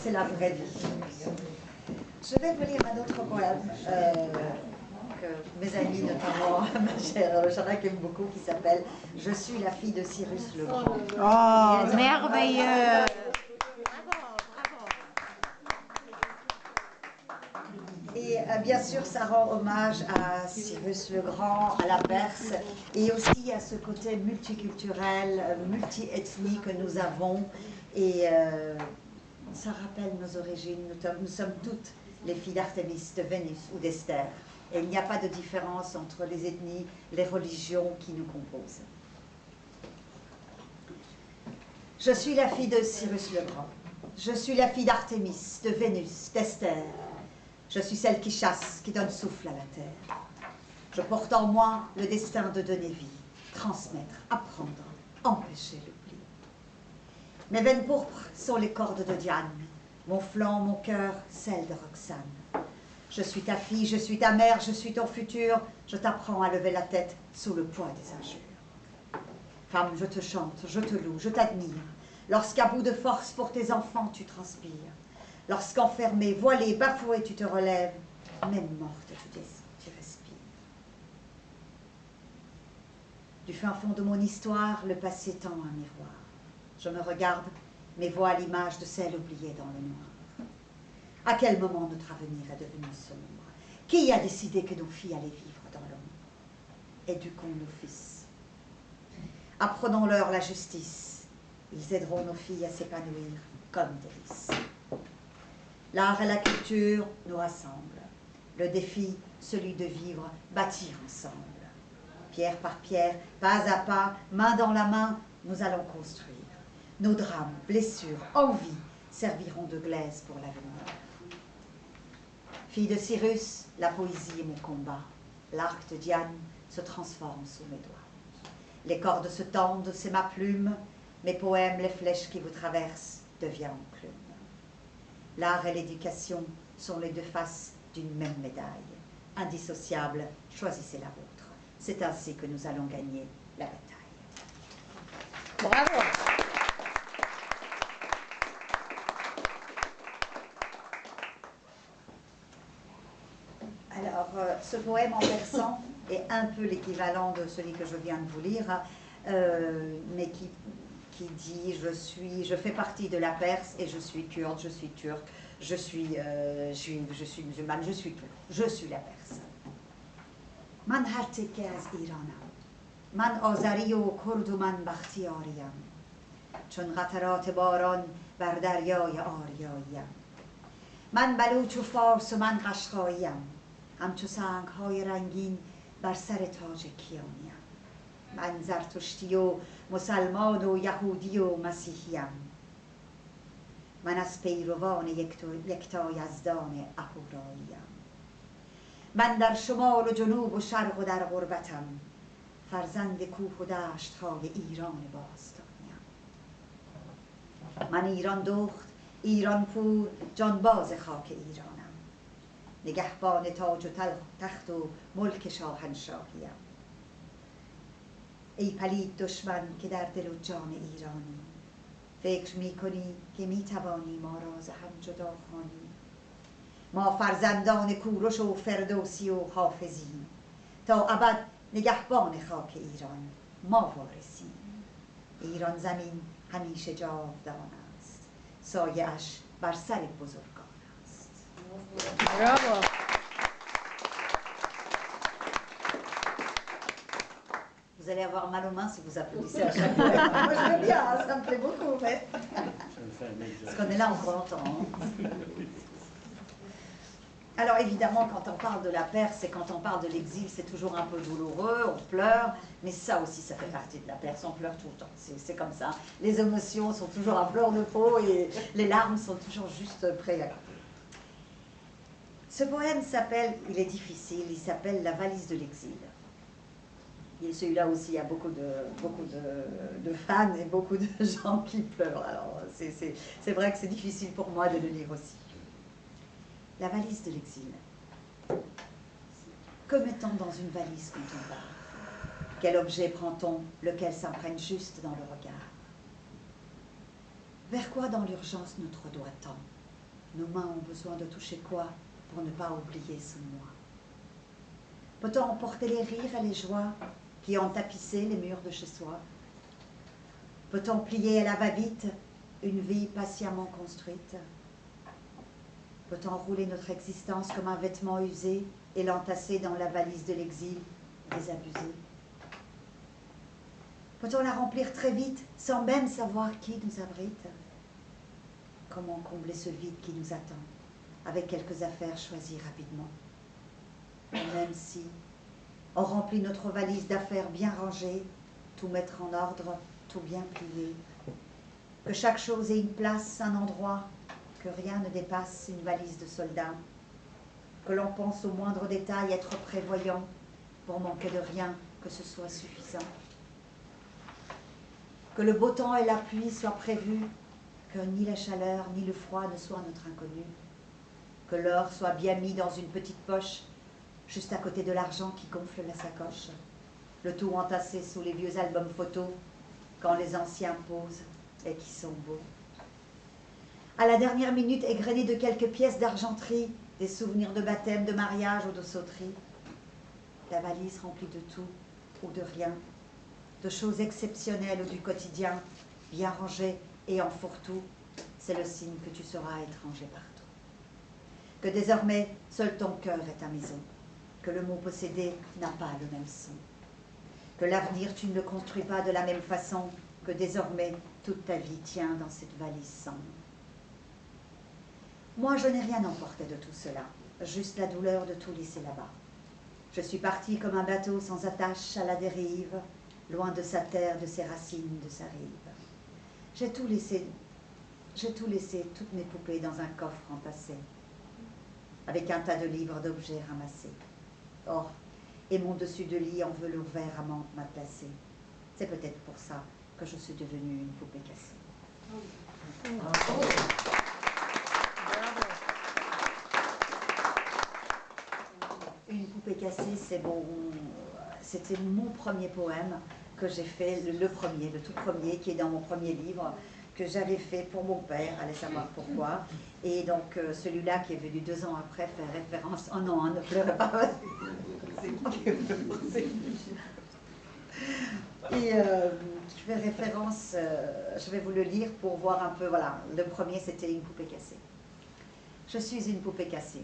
c'est la vraie vie. Je vais vous lire un autre poème que mes amis, notamment ma chère Chana, qui aime beaucoup, qui s'appelle « Je suis la fille de Cyrus le Grand ». Oh, merveilleux! Et bien sûr, ça rend hommage à Cyrus le Grand, à la Perse, et aussi à ce côté multiculturel, multi-ethnie que nous avons. Et ça rappelle nos origines. Nous sommes toutes les filles d'Artémis, de Vénus ou d'Esther. Et il n'y a pas de différence entre les ethnies, les religions qui nous composent. Je suis la fille de Cyrus le Grand. Je suis la fille d'Artémis, de Vénus, d'Esther. Je suis celle qui chasse, qui donne souffle à la terre. Je porte en moi le destin de donner vie, transmettre, apprendre, empêcher l'oubli. Mes veines pourpres sont les cordes de Diane, mon flanc, mon cœur, celle de Roxane. Je suis ta fille, je suis ta mère, je suis ton futur, je t'apprends à lever la tête sous le poids des injures. Femme, je te chante, je te loue, je t'admire, lorsqu'à bout de force pour tes enfants tu transpires. Lorsqu'enfermé, voilé, bafoué, tu te relèves, même morte, tu respires. Du fin fond de mon histoire, le passé tend un miroir. Je me regarde, mais vois l'image de celle oubliée dans le noir. À quel moment notre avenir est devenu sombre? Qui a décidé que nos filles allaient vivre dans l'ombre? Éduquons nos fils. Apprenons-leur la justice. Ils aideront nos filles à s'épanouir comme des lys. L'art et la culture nous rassemblent. Le défi, celui de vivre, bâtir ensemble. Pierre par pierre, pas à pas, main dans la main, nous allons construire. Nos drames, blessures, envies serviront de glaise pour l'avenir. Fille de Cyrus, la poésie est mon combat. L'arc de Diane se transforme sous mes doigts. Les cordes se tendent, c'est ma plume. Mes poèmes, les flèches qui vous traversent, deviennent plumes. L'art et l'éducation sont les deux faces d'une même médaille. Indissociables, choisissez la vôtre. C'est ainsi que nous allons gagner la bataille. Bravo! Alors, ce poème en persan est un peu l'équivalent de celui que je viens de vous lire, mais qui dit je fais partie de la Perse et je suis kurde, je suis turque, je suis juive, je suis musulmane, je suis tout. Je suis la Perse. من هر تکه از ایرانم. من آذری و کرد و من بختیاریم. چون قطرات باران بر دریای آریاییم. من بلوچ و فارس و من قشقاییم. همچو سنگ‌های رنگین بر سر تاج کیانیم. من زرتشتی و مسلمان و یهودی و مسیحیم. من از پیروان یکتا یزدان اهوراییم. من در شمال و جنوب و شرق و در غربتم. فرزند کوه و دشت‌های ایران باستانیم. من ایران دخت، ایران پور، جانباز خاک ایرانم. نگهبان تاج و تخت و ملک شاهنشاهیم. ای پلید دشمن که در دل و جان ایرانی، فکر می کنی که می توانی ما را ز هم جدا خوانی. ما فرزندان کوروش و فردوسی و حافظیم، تا ابد نگهبان خاک ایران ما وارثیم. ایران زمین همیشه جاودان است، سایه اش بر سر بزرگان است. Bravo! Vous allez avoir mal aux mains si vous applaudissez à chaque fois. Moi je veux bien, hein, ça me plaît beaucoup. Mais... Parce qu'on est là, on l'entend. Hein. Alors évidemment, quand on parle de la Perse et quand on parle de l'exil, c'est toujours un peu douloureux, on pleure, mais ça aussi, ça fait partie de la Perse, on pleure tout le temps, c'est comme ça. Les émotions sont toujours à fleur de peau et les larmes sont toujours juste prêtes à couler. Ce poème s'appelle, il est difficile, il s'appelle La valise de l'exil. Et celui-là aussi, il y a beaucoup de fans et beaucoup de gens qui pleurent. Alors c'est vrai que c'est difficile pour moi de le lire aussi. La valise de l'exil. Que met-on dans une valise quand on part? Quel objet prend-on, lequel s'imprègne juste dans le regard? Vers quoi dans l'urgence notre doigt tend? Nos mains ont besoin de toucher quoi pour ne pas oublier ce moi? Peut-on emporter les rires et les joies qui ont tapissé les murs de chez soi? Peut-on plier à la va-vite une vie patiemment construite? Peut-on rouler notre existence comme un vêtement usé et l'entasser dans la valise de l'exil désabusé? Peut-on la remplir très vite sans même savoir qui nous abrite? Comment combler ce vide qui nous attend avec quelques affaires choisies rapidement? Même si on remplit notre valise d'affaires bien rangées, tout mettre en ordre, tout bien plié, que chaque chose ait une place, un endroit, que rien ne dépasse une valise de soldat, que l'on pense au moindre détail être prévoyant pour manquer de rien, que ce soit suffisant, que le beau temps et la pluie soient prévus, que ni la chaleur ni le froid ne soient notre inconnu, que l'or soit bien mis dans une petite poche, juste à côté de l'argent qui gonfle la sacoche, le tout entassé sous les vieux albums photos, quand les anciens posent et qui sont beaux. À la dernière minute, égrenés de quelques pièces d'argenterie, des souvenirs de baptême, de mariage ou de sauterie, la valise remplie de tout ou de rien, de choses exceptionnelles ou du quotidien, bien rangée et en fourre-tout, c'est le signe que tu seras étranger partout. Que désormais, seul ton cœur est ta maison, que le mot possédé n'a pas le même son, que l'avenir tu ne le construis pas de la même façon, que désormais toute ta vie tient dans cette valise sans nom. Moi, je n'ai rien emporté de tout cela, juste la douleur de tout laisser là-bas. Je suis partie comme un bateau sans attache à la dérive, loin de sa terre, de ses racines, de sa rive. J'ai tout laissé, toutes mes poupées dans un coffre entassé, avec un tas de livres, d'objets ramassés. Or, et mon dessus de lit en velours vert amande m'a placé. C'est peut-être pour ça que je suis devenue une poupée cassée. Une poupée cassée, c'était mon premier poème que j'ai fait, le premier, le tout premier, qui est dans mon premier livre, que j'avais fait pour mon père, allez savoir pourquoi. Et donc celui-là qui est venu 2 ans après fait référence, oh non, ne pleurez pas. Et je fais référence, je vais vous le lire pour voir un peu, voilà, le premier c'était une poupée cassée. Je suis une poupée cassée,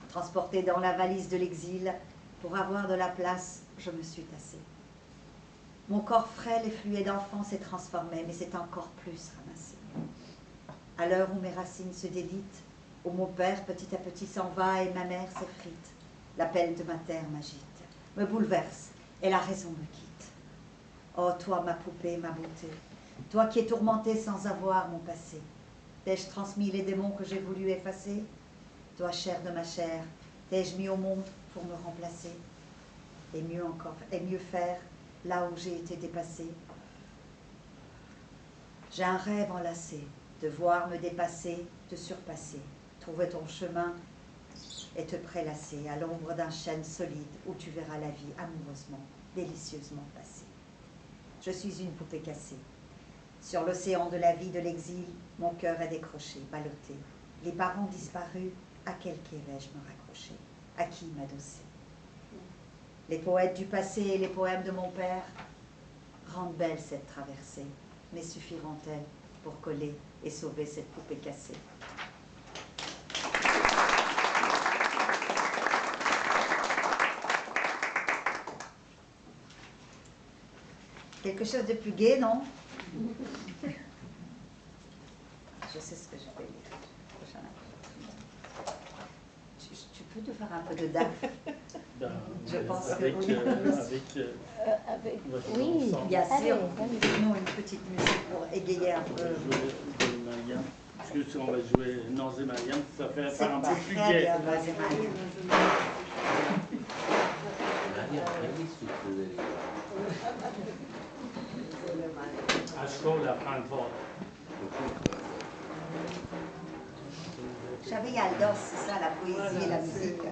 transportée dans la valise de l'exil, pour avoir de la place, je me suis tassée. Mon corps frêle et fluet d'enfant s'est transformé, mais c'est encore plus ramassé. À l'heure où mes racines se délitent, où mon père petit à petit s'en va et ma mère s'effrite, l'appel de ma terre m'agite, me bouleverse et la raison me quitte. Oh, toi, ma poupée, ma beauté, toi qui es tourmentée sans avoir mon passé, t'ai-je transmis les démons que j'ai voulu effacer? Toi, chair de ma chair, t'ai-je mis au monde pour me remplacer? Et mieux encore, et mieux faire là où j'ai été dépassée. J'ai un rêve enlacé, de voir me dépasser, te surpasser, trouver ton chemin et te prélasser à l'ombre d'un chêne solide où tu verras la vie amoureusement, délicieusement passer. Je suis une poupée cassée. Sur l'océan de la vie, de l'exil, mon cœur est décroché, ballotté. Les parents disparus, à quel quai vais-je me raccrocher? À qui m'adosser? Les poètes du passé et les poèmes de mon père rendent belle cette traversée, mais suffiront-elles pour coller et sauver cette poupée cassée? Quelque chose de plus gai, non? Je sais ce que je vais lire. Tu peux nous faire un peu de DAF? Je pense que oui. Oui, Bien sûr. allez. Nous, une petite musique pour égayer un peu. Parce que si on va jouer Nors et Mariam, ça fait faire un peu plus très gai. bien, Nors et Mariam. À scuola a Francfort. Xavier Aldos, c'est ça la poésie et la musique.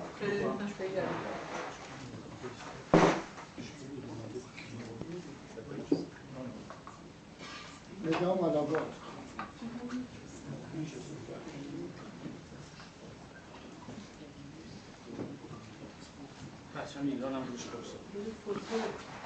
Mesdames, à la vôtre. facciamo la bouche comme ça.